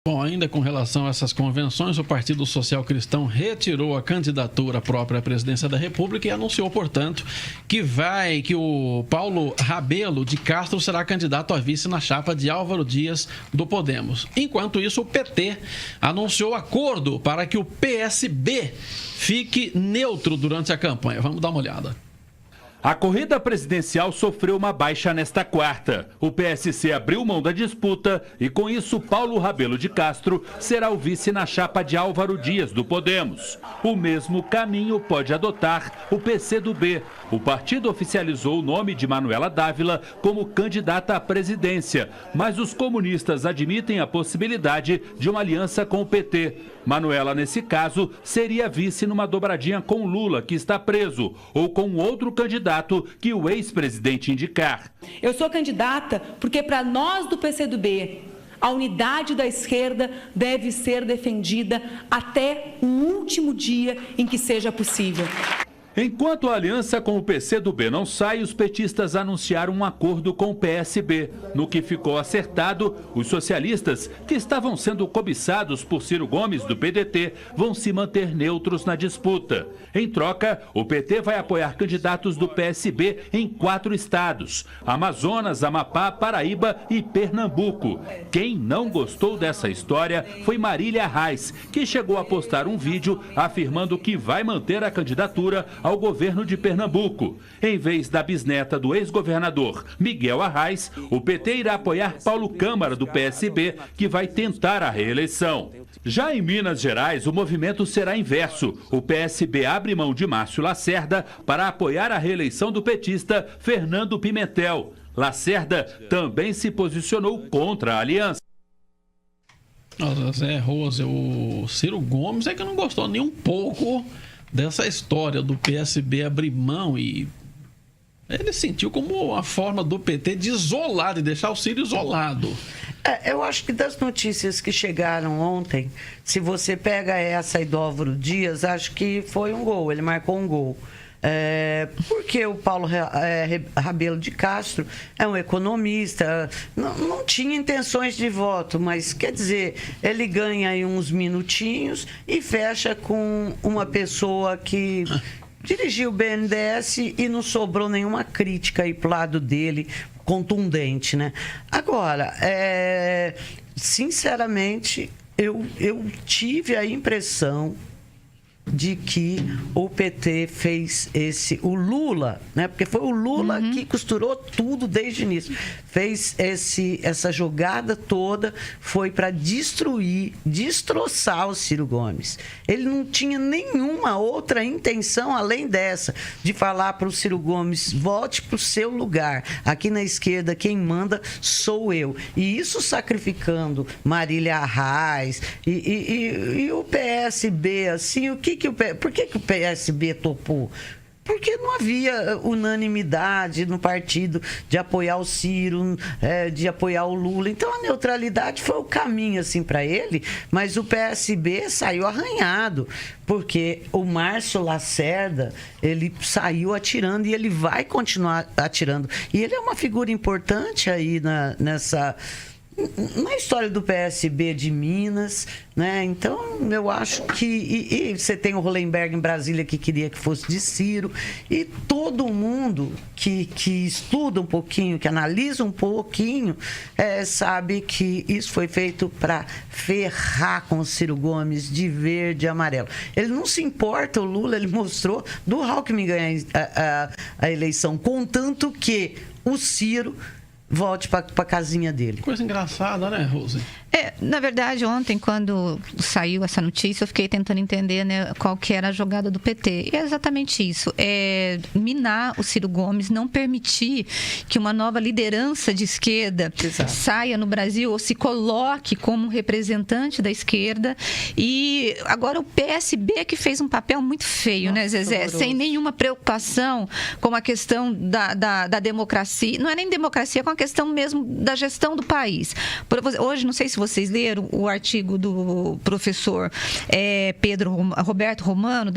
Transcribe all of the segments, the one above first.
Bom, ainda com relação a essas convenções, o Partido Social Cristão retirou a candidatura própria à presidência da República e anunciou, portanto, que o Paulo Rabelo de Castro será candidato a vice na chapa de Álvaro Dias do Podemos. Enquanto isso, o PT anunciou acordo para que o PSB fique neutro durante a campanha. Vamos dar uma olhada. A corrida presidencial sofreu uma baixa nesta quarta. O PSC abriu mão da disputa e, com isso, Paulo Rabelo de Castro será o vice na chapa de Álvaro Dias, do Podemos. O mesmo caminho pode adotar o PCdoB. O partido oficializou o nome de Manuela Dávila como candidata à presidência, mas os comunistas admitem a possibilidade de uma aliança com o PT. Manuela, nesse caso, seria vice numa dobradinha com Lula, que está preso, ou com outro candidato que o ex-presidente indicar. Eu sou candidata porque, para nós do PCdoB, a unidade da esquerda deve ser defendida até o último dia em que seja possível. Enquanto a aliança com o PCdoB não sai, os petistas anunciaram um acordo com o PSB. No que ficou acertado, os socialistas, que estavam sendo cobiçados por Ciro Gomes, do PDT, vão se manter neutros na disputa. Em troca, o PT vai apoiar candidatos do PSB em 4 estados: Amazonas, Amapá, Paraíba e Pernambuco. Quem não gostou dessa história foi Marília Reis, que chegou a postar um vídeo afirmando que vai manter a candidatura ao governo de Pernambuco. Em vez da bisneta do ex-governador Miguel Arraes, o PT irá apoiar Paulo Câmara, do PSB, que vai tentar a reeleição. Já em Minas Gerais, o movimento será inverso. O PSB abre mão de Márcio Lacerda para apoiar a reeleição do petista Fernando Pimentel. Lacerda também se posicionou contra a aliança. Zé Rose, o Ciro Gomes é que não gostou nem um pouco dessa história do PSB abrir mão, e ele sentiu como uma forma do PT de isolar, de deixar o Ciro isolado. Eu acho que das notícias que chegaram ontem, se você pega essa e do Álvaro Dias, acho que foi um gol, ele marcou um gol. Porque o Paulo Rabelo de Castro é um economista, não tinha intenções de voto, mas quer dizer, ele ganha aí uns minutinhos e fecha com uma pessoa que dirigiu o BNDES e não sobrou nenhuma crítica aí pro lado dele, contundente, né? Agora, sinceramente, eu tive a impressão de que o PT fez o Lula, né? Porque foi o Lula que costurou tudo desde o início. Fez essa jogada toda, foi para destroçar o Ciro Gomes. Ele não tinha nenhuma outra intenção além dessa, de falar para o Ciro Gomes: volte para o seu lugar. Aqui na esquerda quem manda sou eu. E isso sacrificando Marília Reis e o PSB, assim, por que o PSB topou? Porque não havia unanimidade no partido de apoiar o Ciro, de apoiar o Lula. Então, a neutralidade foi o caminho assim, para ele, mas o PSB saiu arranhado, porque o Márcio Lacerda, ele saiu atirando e ele vai continuar atirando. E ele é uma figura importante aí na história do PSB de Minas, né? Então, eu acho que... E você tem o Hollenberg em Brasília, que queria que fosse de Ciro, e todo mundo que estuda um pouquinho, que analisa um pouquinho, sabe que isso foi feito para ferrar com o Ciro Gomes de verde e amarelo. Ele não se importa, o Lula, ele mostrou do Alckmin ganhar a eleição, contanto que o Ciro volte para a casinha dele. Coisa engraçada, né, Rose? Na verdade, ontem, quando saiu essa notícia, eu fiquei tentando entender, né, qual que era a jogada do PT. E é exatamente isso. Minar o Ciro Gomes, não permitir que uma nova liderança de esquerda saia no Brasil ou se coloque como representante da esquerda. E agora o PSB que fez um papel muito feio, né, Zezé? Horroroso. Sem nenhuma preocupação com a questão da democracia. Não é nem democracia, é com a questão mesmo da gestão do país. Hoje, não sei se você vocês leram o artigo do professor Roberto Romano,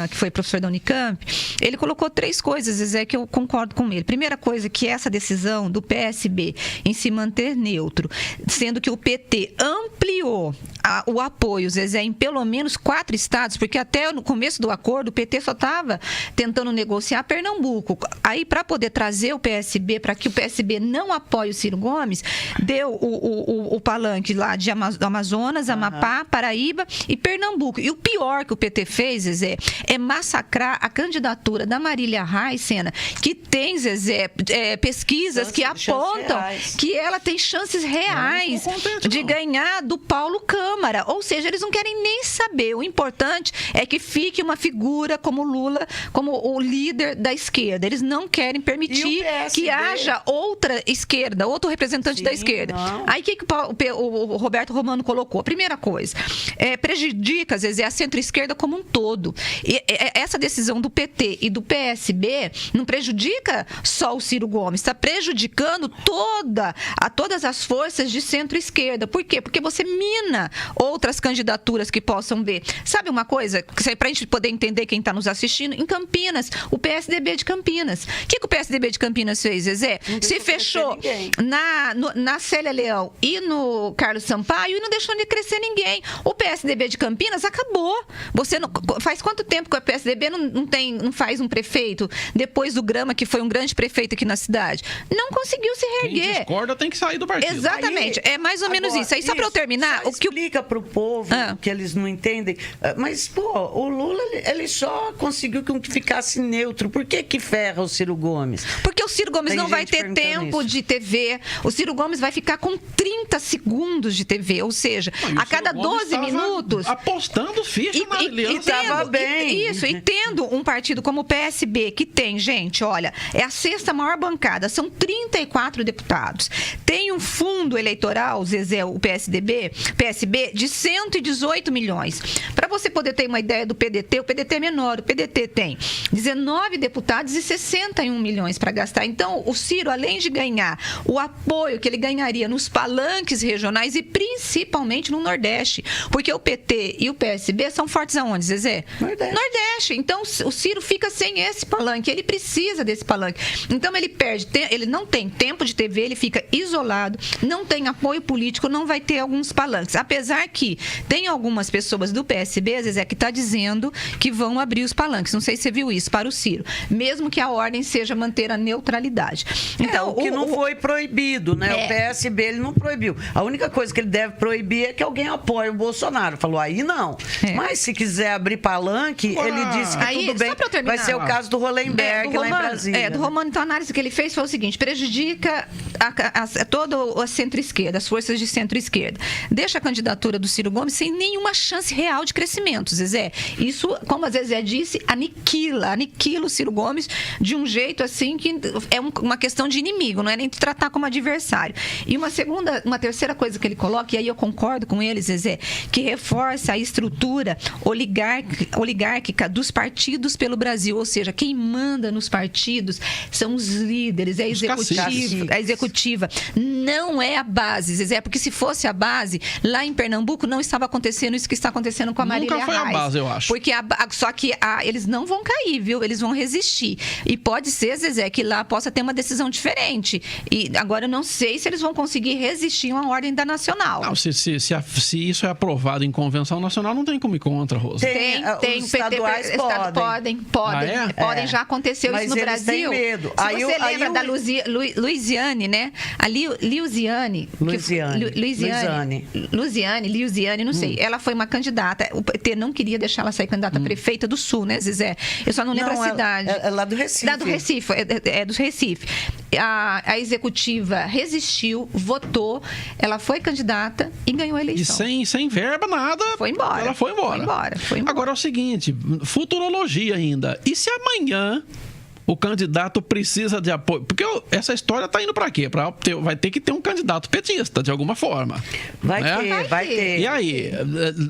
que foi professor da Unicamp. Ele colocou 3 coisas, Zezé, que eu concordo com ele. Primeira coisa, que essa decisão do PSB em se manter neutro, sendo que o PT ampliou o apoio, Zezé, em pelo menos 4 estados, porque até no começo do acordo o PT só estava tentando negociar Pernambuco. Aí, para poder trazer o PSB, para que o PSB não apoie o Ciro Gomes, deu o palanque lá de Amazonas, Amapá, Paraíba e Pernambuco. E o pior que o PT fez, Zezé, é massacrar a candidatura da Marília Reis, que tem, Zezé, pesquisas que apontam que ela tem chances reais de ganhar do Paulo Câmara. Ou seja, eles não querem nem saber. O importante é que fique uma figura como Lula, como o líder da esquerda. Eles não querem permitir que haja outra esquerda, outro representante da esquerda. Não. Aí o que o Roberto Romano colocou? Primeira coisa, prejudica, às vezes, a centro-esquerda como um todo. E essa decisão do PT e do PSB não prejudica só o Ciro Gomes, está prejudicando todas as forças de centro-esquerda. Por quê? Porque você mina outras candidaturas que possam ver. Sabe uma coisa, para a gente poder entender quem está nos assistindo, em Campinas, o PSDB de Campinas. O que o PSDB de Campinas fez, Zezé? Se fechou na Célia Leão e no Carlos Sampaio e não deixou de crescer ninguém. O PSDB de Campinas acabou. Faz quanto tempo que o PSDB não faz um prefeito depois do Grama, que foi um grande prefeito aqui na cidade? Não conseguiu se reerguer. Quem discorda tem que sair do partido. Exatamente. É mais ou menos isso. Aí só para eu terminar... Explica para o povo que eles não entendem. Mas, o Lula, ele só conseguiu que ficasse neutro. Por que ferra o Ciro Gomes? Porque o Ciro Gomes não vai ter tempo de TV. O Ciro Gomes vai ficar com 30 segundos de TV. Ou seja, a cada 12 minutos... apostando ficha na aliança. Estava bem. Isso, e tendo um partido como o PSB, que tem, gente, olha, é a 6ª maior bancada, são 34 deputados. Tem um fundo eleitoral, Zezé, o PSB, de 118 milhões. Para você poder ter uma ideia do PDT, o PDT é menor. O PDT tem 19 deputados e 61 milhões para gastar. Então, o Ciro, além de ganhar o apoio que ele ganharia nos palanques regionais e principalmente no Nordeste, porque o PT e o PSB são fortes aonde, Zezé? Nordeste. Então, o Ciro fica sem esse palanque. Ele precisa desse palanque. Então, ele perde. Ele não tem tempo de TV, ele fica isolado, não tem apoio político, não vai ter alguns palanques. Apesar que tem algumas pessoas do PSB, Zezé, que está dizendo que vão abrir os palanques. Não sei se você viu isso, para o Ciro. Mesmo que a ordem seja manter a neutralidade. Então, o que não foi proibido, né? O PSB, ele não proibiu. A única coisa que ele deve proibir é que alguém apoie o Bolsonaro. Falou, aí não. Mas se quiser abrir palanque, ele disse que aí, tudo bem. Vai ser o caso do Hollenberg lá em Brasília. Do Romano, então a análise que ele fez foi o seguinte, prejudica toda a centro-esquerda, as forças de centro-esquerda. Deixa a candidatura do Ciro Gomes sem nenhuma chance real de crescimento, Zezé. Isso, como a Zezé disse, aniquila o Ciro Gomes de um jeito assim que é uma questão de inimigo, não é nem de tratar como adversário. E uma terceira coisa que ele coloca, e aí eu concordo com ele, Zezé, que reforça a estrutura oligárquica dos partidos pelo Brasil, ou seja, quem manda nos partidos são os líderes, a executiva, não é a base, Zezé, porque se fosse a base, lá em Pernambuco não estava acontecendo isso que está acontecendo com a Marília Reis. Nunca foi a base, eu acho. Porque só que eles não vão cair, viu? Eles vão resistir. E pode ser, Zezé, que lá possa ter uma decisão diferente. E agora eu não sei se eles vão conseguir resistir a uma ordem da Nacional. Não, se isso é aprovado em convenção nacional, não tem como ir contra, Rosa. Tem. Os estaduais podem. Podem. Já aconteceu mas isso no Brasil. Têm medo. Se você lembra da Luiziane, né? A Luiziane, não sei. Ela foi uma candidata. O PT não queria deixar ela sair candidata a prefeita do Sul, né, Zezé? Eu só não lembro a cidade. É lá do Recife. Lá do Recife, é do Recife. A executiva resistiu, votou, ela foi candidata e ganhou a eleição. E sem verba, nada. Foi embora. Ela foi embora. Foi embora. Agora é o seguinte, futurologia ainda. E se amanhã o candidato precisa de apoio. Porque essa história está indo para quê? Vai ter que ter um candidato petista, de alguma forma. Vai né? ter. E aí,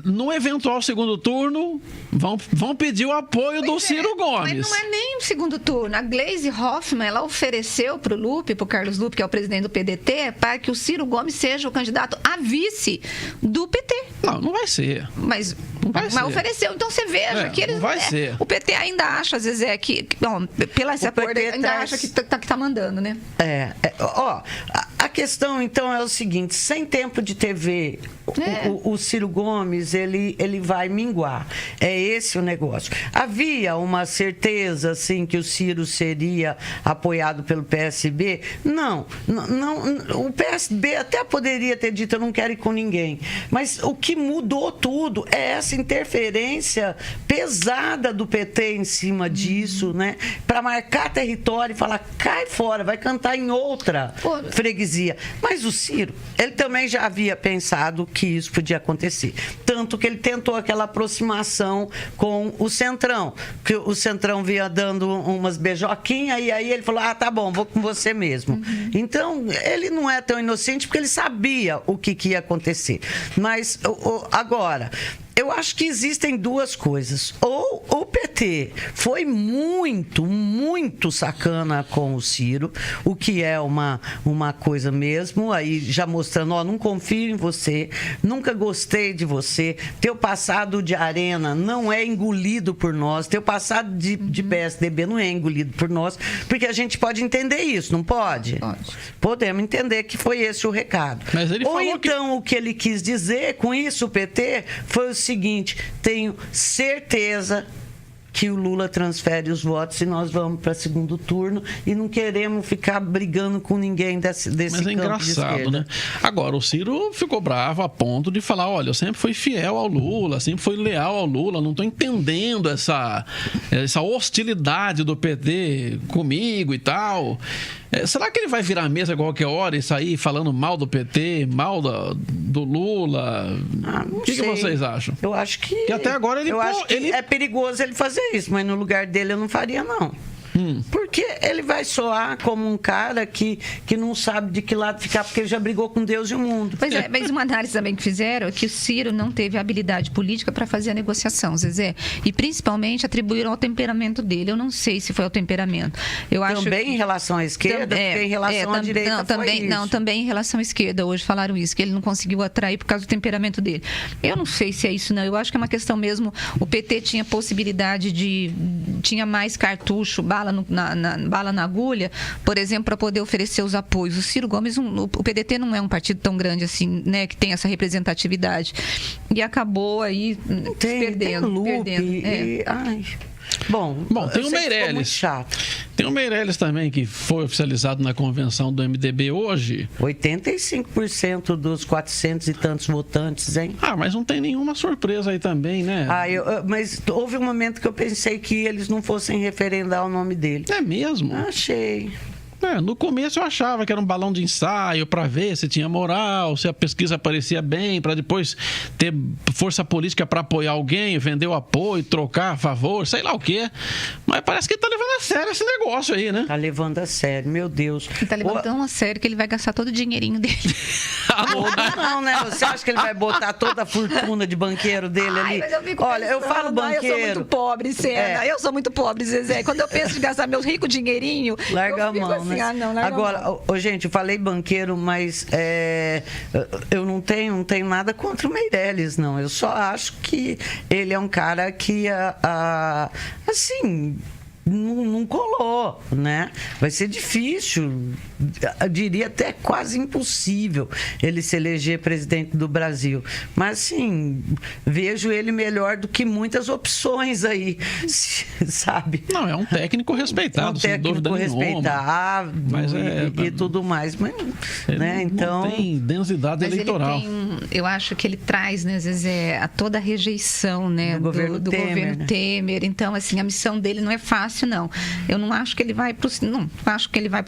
no eventual segundo turno, vão pedir o apoio do Ciro Gomes. Mas não é nem o segundo turno. A Gleisi Hoffmann, ela ofereceu para o Carlos Lupe, que é o presidente do PDT, para que o Ciro Gomes seja o candidato a vice do PT. Não vai ser. Mas ofereceu. Então você veja que eles. Não vai ser. O PT ainda acha, às vezes, pelo esse acordo, ainda acha que tá mandando, né? A questão, então, é o seguinte: sem tempo de TV, o Ciro Gomes, ele vai minguar. É esse o negócio. Havia uma certeza, assim, que o Ciro seria apoiado pelo PSB? Não. O PSB até poderia ter dito, eu não quero ir com ninguém. Mas o que mudou tudo é essa interferência pesada do PT em cima disso, né? Para marcar território e falar, cai fora, vai cantar em outra freguesia. Mas o Ciro, ele também já havia pensado que isso podia acontecer. Tanto que ele tentou aquela aproximação com o Centrão, que o Centrão vinha dando umas beijoquinhas e aí ele falou, tá bom, vou com você mesmo. Então, ele não é tão inocente porque ele sabia o que ia acontecer. Mas, agora, eu acho que existem duas coisas. Ou o PT foi muito, muito sacana com o Ciro, o que é uma coisa mesmo, aí já mostrando, não confio em você, nunca gostei de você, teu passado de arena não é engolido por nós, teu passado de PSDB não é engolido por nós, porque a gente pode entender isso, não pode? Pode. Podemos entender que foi esse o recado. Mas ele ou então, o que ele quis dizer com isso, o PT, foi o seguinte, tenho certeza que o Lula transfere os votos e nós vamos para segundo turno e não queremos ficar brigando com ninguém desse Mas campo é engraçado, de esquerda. né? Agora, o Ciro ficou bravo a ponto de falar, olha, eu sempre fui fiel ao Lula, sempre fui leal ao Lula, não estou entendendo essa hostilidade do PT comigo e tal. Será que ele vai virar a mesa a qualquer hora e sair falando mal do PT, mal do Lula? Não O que vocês acham? Eu acho que... até agora ele é perigoso ele fazer isso, mas no lugar dele eu não faria, não. Porque ele vai soar como um cara que não sabe de que lado ficar, porque ele já brigou com Deus e o mundo. Pois é, mas uma análise também que fizeram é que o Ciro não teve habilidade política para fazer a negociação, Zezé. E principalmente atribuíram ao temperamento dele. Eu não sei se foi ao temperamento. Eu acho também em relação à esquerda, porque em relação à direita também em relação à esquerda. Hoje falaram isso, que ele não conseguiu atrair por causa do temperamento dele. Eu não sei se é isso, não. Eu acho que é uma questão mesmo. O PT tinha possibilidade tinha mais cartucho, bala na agulha, por exemplo, para poder oferecer os apoios. O Ciro Gomes, o PDT não é um partido tão grande assim, né, que tem essa representatividade. E acabou aí perdendo. Bom, tem o Meirelles. Muito chato. Tem o Meirelles também, que foi oficializado na convenção do MDB hoje. 85% dos 400 e tantos votantes, hein? Mas não tem nenhuma surpresa aí também, né? Mas houve um momento que eu pensei que eles não fossem referendar o nome dele. É mesmo? Achei. No começo eu achava que era um balão de ensaio para ver se tinha moral, se a pesquisa aparecia bem, para depois ter força política para apoiar alguém, vender o apoio, trocar a favor, sei lá o quê. Mas parece que ele tá levando a sério esse negócio aí, né? Tá levando a sério, meu Deus. Ele tá levando tão a sério que ele vai gastar todo o dinheirinho dele. Não, né? Você acha que ele vai botar toda a fortuna de banqueiro dele ali? Mas eu fico eu falo banqueiro. Eu sou muito pobre, Sena. Eu sou muito pobre, Zezé. Quando eu penso em gastar meus ricos dinheirinho, larga a mão, assim, né? Agora, gente, eu falei banqueiro, mas eu não tenho nada contra o Meirelles, não. Eu só acho que ele é um cara que, assim, não colou, né? Vai ser difícil, eu diria até quase impossível ele se eleger presidente do Brasil. Mas, assim, vejo ele melhor do que muitas opções aí, sabe? Não, é um técnico respeitado, sem dúvida nenhuma. Respeitável e tudo mais, mas, né? Então, não tem densidade eleitoral. eu acho que ele traz, né, às vezes, toda a rejeição, né, do governo Temer. Então, assim, a missão dele não é fácil, não. Eu não acho que ele vai para o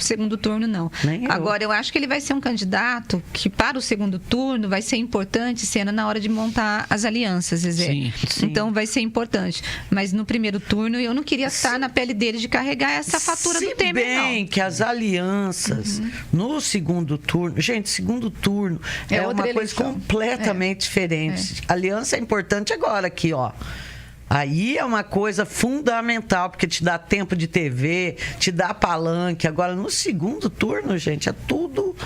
segundo turno, não. Agora, eu acho que ele vai ser um candidato que, para o segundo turno, vai ser importante, Sena, na hora de montar as alianças, Zezé. Sim. Então, vai ser importante. Mas no primeiro turno, eu não queria estar na pele dele de carregar essa fatura do Temer, não. Se bem que as alianças no segundo turno... Gente, segundo turno é uma coisa completamente diferente. Aliança é importante agora aqui, ó. Aí é uma coisa fundamental, porque te dá tempo de TV, te dá palanque. Agora, no segundo turno, gente, é tudo...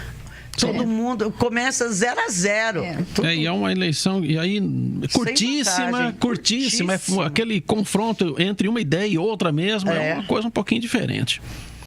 Todo mundo começa 0-0. E é uma eleição e aí curtíssima. Aquele confronto entre uma ideia e outra mesmo é uma coisa um pouquinho diferente.